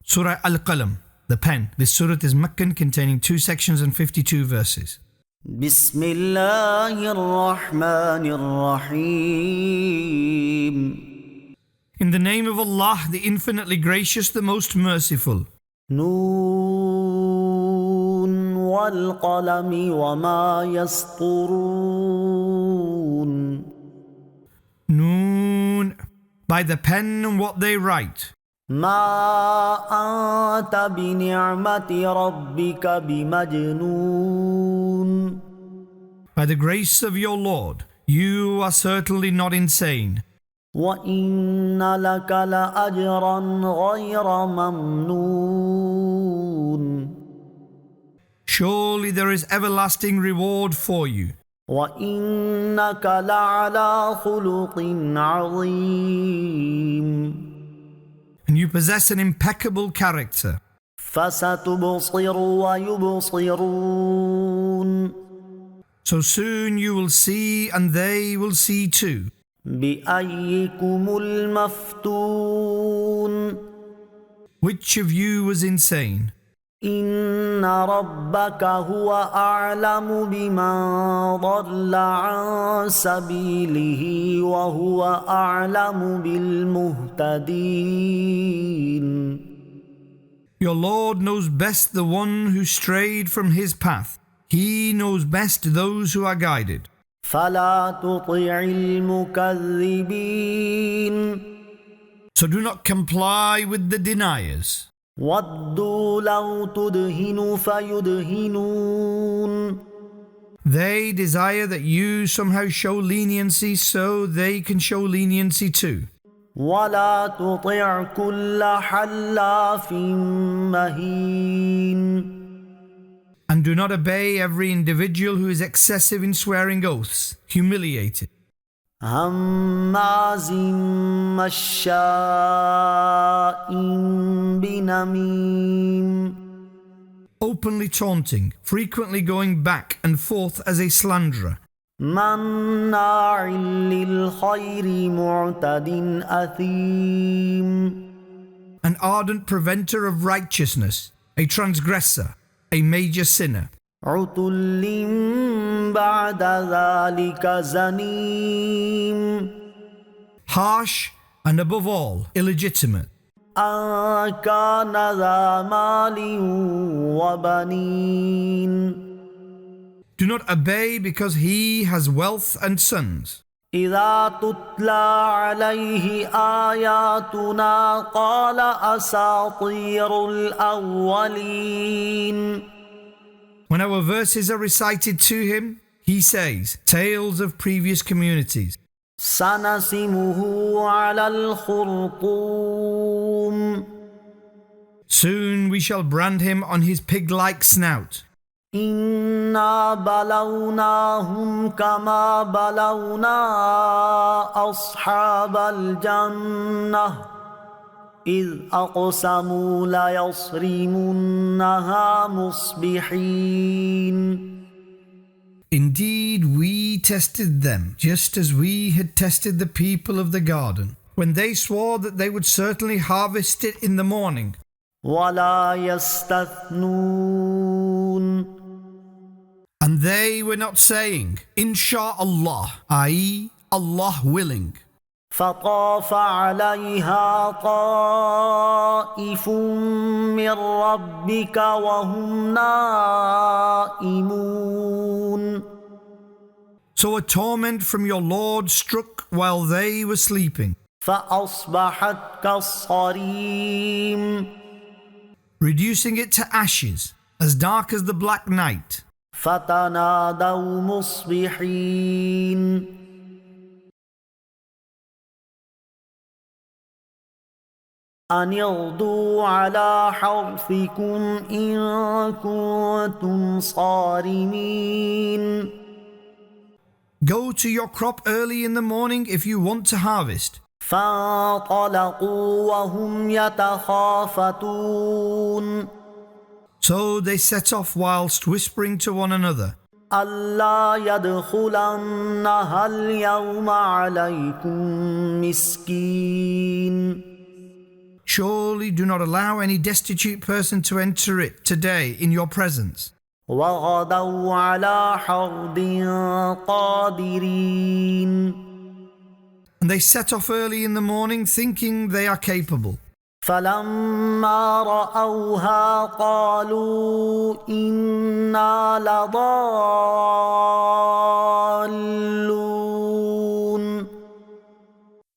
Surah Al-Qalam, the pen. This surah is Meccan, containing 2 sections and 52 verses. بسم الله الرحمن الرحيم. In the name of Allah, the infinitely gracious, the most merciful. نون والقلم وما يسطرون. Noon, by the pen and what they write. ما أنت بنعمة ربك بمجنون. By the grace of your Lord, you are certainly not insane. وإن لك لأجرا غير ممنون. Surely there is everlasting reward for you. وإنك لعلى خلق عظيم. And you possess an impeccable character. فستبصر ويبصرون. So soon you will see and they will see too. بأيكم المفتون. Which of you was insane? إن ربك هو أعلم بمن ضل عن سبيله وهو أعلم بالمهتدين. Your Lord knows best the one who strayed from his path. He knows best those who are guided. فلا تطع المكذبين. So do not comply with the deniers. ودوا لو تدهن فيدهنون. They desire that you somehow show leniency so they can show leniency too. ولا تطع كل حلاف مهين. And do not obey every individual who is excessive in swearing oaths, humiliated. هماز مشاء بنميم. Openly taunting, frequently going back and forth as a slanderer. مناع للخير معتد أثيم. An ardent preventer of righteousness, a transgressor, a major sinner. عتل بعد ذلك زنيم. Harsh and above all, illegitimate. أن كان ذا مال وبنين. Do not obey because he has wealth and sons. إذا تتلى عليه آياتنا قال أساطير الأولين. When our verses are recited to him, he says, tales of previous communities. سنسمه على الخرطوم. Soon we shall brand him on his pig-like snout. إنا بلوناهم كما بلونا أصحاب الجنة إذ أقسموا ليصرمنها مصبحين. Indeed, we tested them, just as we had tested the people of the garden, when they swore that they would certainly harvest it in the morning. ولا يستثنون. And they were not saying, Insha'Allah, i.e., Allah willing. فطاف عليها طائف من ربك وهم نائمون. So a torment from your Lord struck while they were sleeping, فأصبحت كالصريم. reducing it to ashes, as dark as the black night. فتنادوا مصبحين. أن اغدوا على حرثكم إن كنتم صارمين. Go to your crop early in the morning if you want to harvest. فانطلقوا وهم يتخافتون. So they set off whilst whispering to one another, ألا يدخلنها اليوم عليكم مسكين. Surely do not allow any destitute person to enter it today in your presence. وغدوا على حرد قادرين And they set off early in the morning thinking they are capable. فلما رأوها قالوا إنا لضالون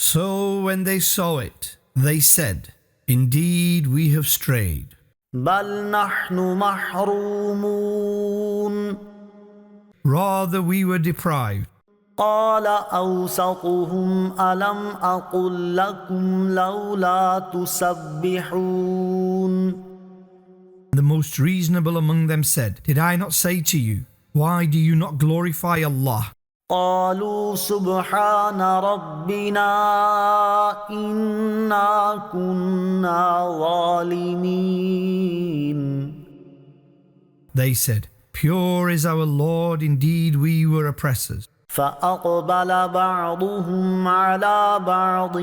So when they saw it, they said, Indeed we have strayed. بل نحن محرومون Rather we were deprived. قال أوسطهم ألم أقل لكم لولا تسبحون The most reasonable among them said, Did I not say to you, why do you not glorify Allah? قالوا سبحان ربنا إنا كنا ظالمين They said, Pure is our Lord, indeed we were oppressors. فأقبل بعضهم على بعض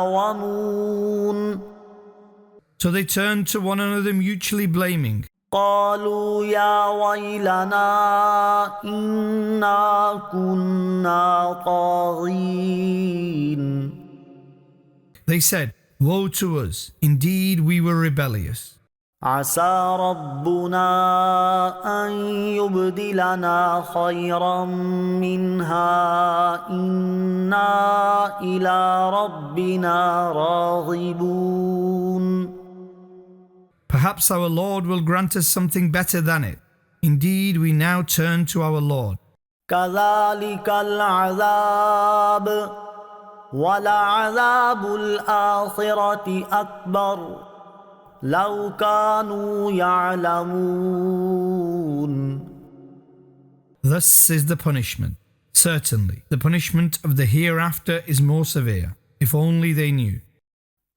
يتلاومون So they turned to one another mutually blaming. قالوا يا ويلنا إنا كنا طاغين They said, Woe to us, indeed we were rebellious. عسى ربنا أن يبدلنا خيرا منها إنا إلى ربنا راغبون Perhaps our Lord will grant us something better than it. Indeed, we now turn to our Lord. كذلك العذاب ولعذاب الآخرة أكبر لو كانوا يعلمون Thus is the punishment. Certainly, the punishment of the hereafter is more severe, if only they knew.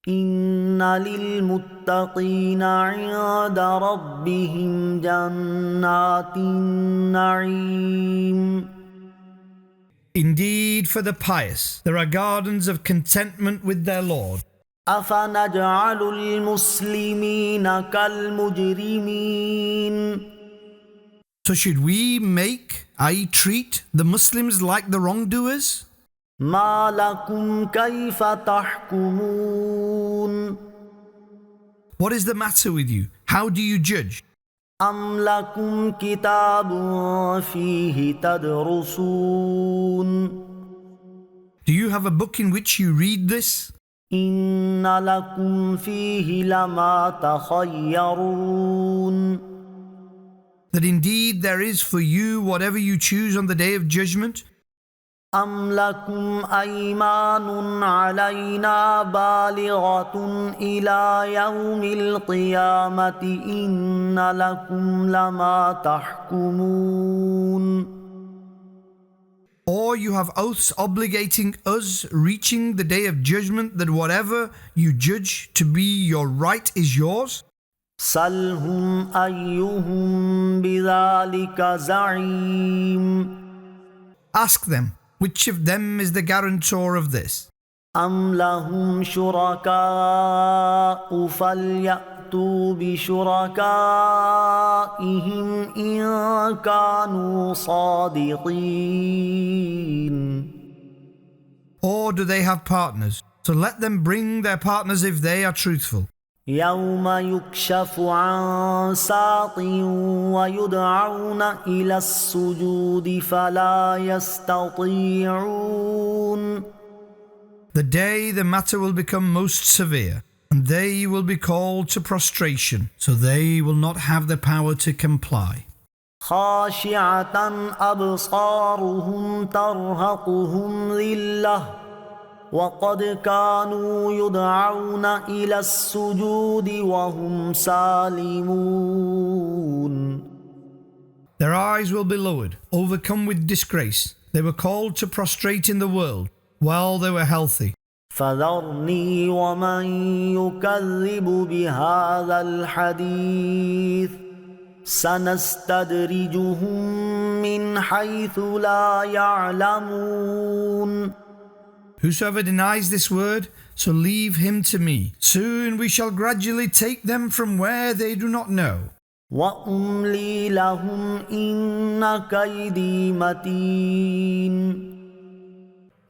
إن للمتقين عند ربهم جنات النعيم Indeed, for the pious, there are gardens of contentment with their Lord. أفنجعل المسلمين كالمجرمين So should we make, i.e. treat, the Muslims like the wrongdoers? ما لكم كيف تحكمون What is the matter with you? How do you judge? أم لكم كتاب فيه تدرسون Do you have a book in which you read this? إن لكم فيه لما تخيرون That indeed there is for you whatever you choose on the day of judgment? أم لكم أيمان علينا بالغة إلى يوم القيامة إن لكم لما تحكمون Or you have oaths obligating us reaching the day of judgment that whatever you judge to be your right is yours? سلهم أيهم بذلك زعيم Ask them, which of them is the guarantor of this? أم لهم شركاء فليأتوا بشركائهم إن كانوا صادقين يوم Or do they have partners? So let them bring their partners if they are truthful. يكشف عن ساق ويدعون إلى السجود فلا يستطيعون The day the matter will become most severe, and they will be called to prostration, so they will not have the power to comply. خاشعة أبصارهم ترهقهم ذلة وقد كانوا يدعون إلى السجود وهم سالمون Their eyes will be lowered, overcome with disgrace. They were called to prostrate in the world while they were healthy. فذرني ومن يكذب بهذا الحديث سنستدرجهم من حيث لا يعلمون Whosoever denies this word, So leave him to me. Soon we shall gradually take them from where they do not know. وأملي لهم إن كيدي متين.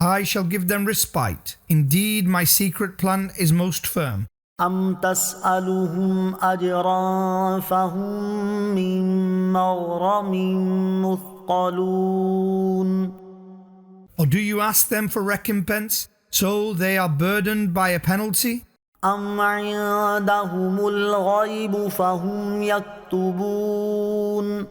I shall give them respite. Indeed, my secret plan is most firm. أم تسألهم أجرا فهم من مغرم مثقلون. Or do you ask them for recompense, so they are burdened by a penalty? أم عندهم الغيب فهم يكتبون.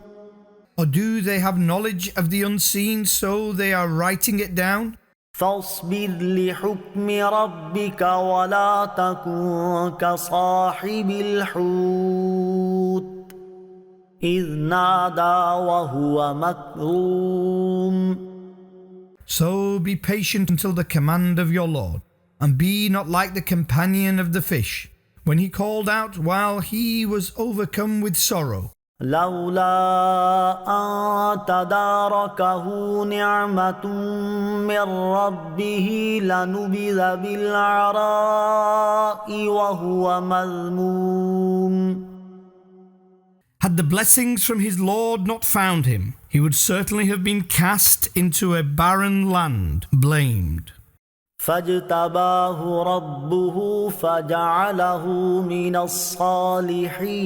Or do they have knowledge of the unseen, so they are writing it down? فاصبر لحكم ربك ولا تكن كصاحب الحوت إذ نادى وهو مكظوم. So be patient until the command of your Lord, and be not like the companion of the fish, when he called out while he was overcome with sorrow. لولا أن تداركه نعمة من ربه لنبذ بالعراء وهو مذموم. Had the blessings from his Lord not found him, he would certainly have been cast into a barren land, blamed. فاجتباه ربه فجعله من الصالحين.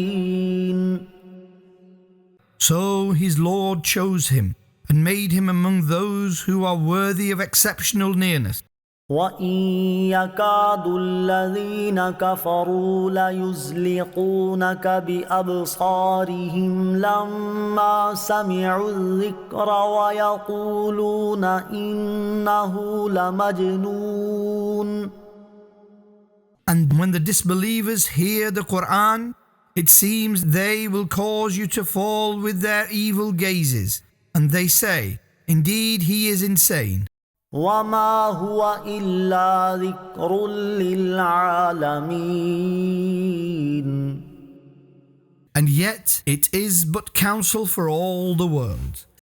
So his Lord chose him and made him among those who are worthy of exceptional nearness. وإن يكاد الذين كفروا ليزلقونك بأبصارهم لما سمعوا الذكر ويقولون إنه لمجنون. And when the disbelievers hear the Quran, it seems they will cause you to fall with their evil gazes, and they say, indeed he is insane. وما هو إلا ذكر للعالمين. And yet it is but counsel for all the world.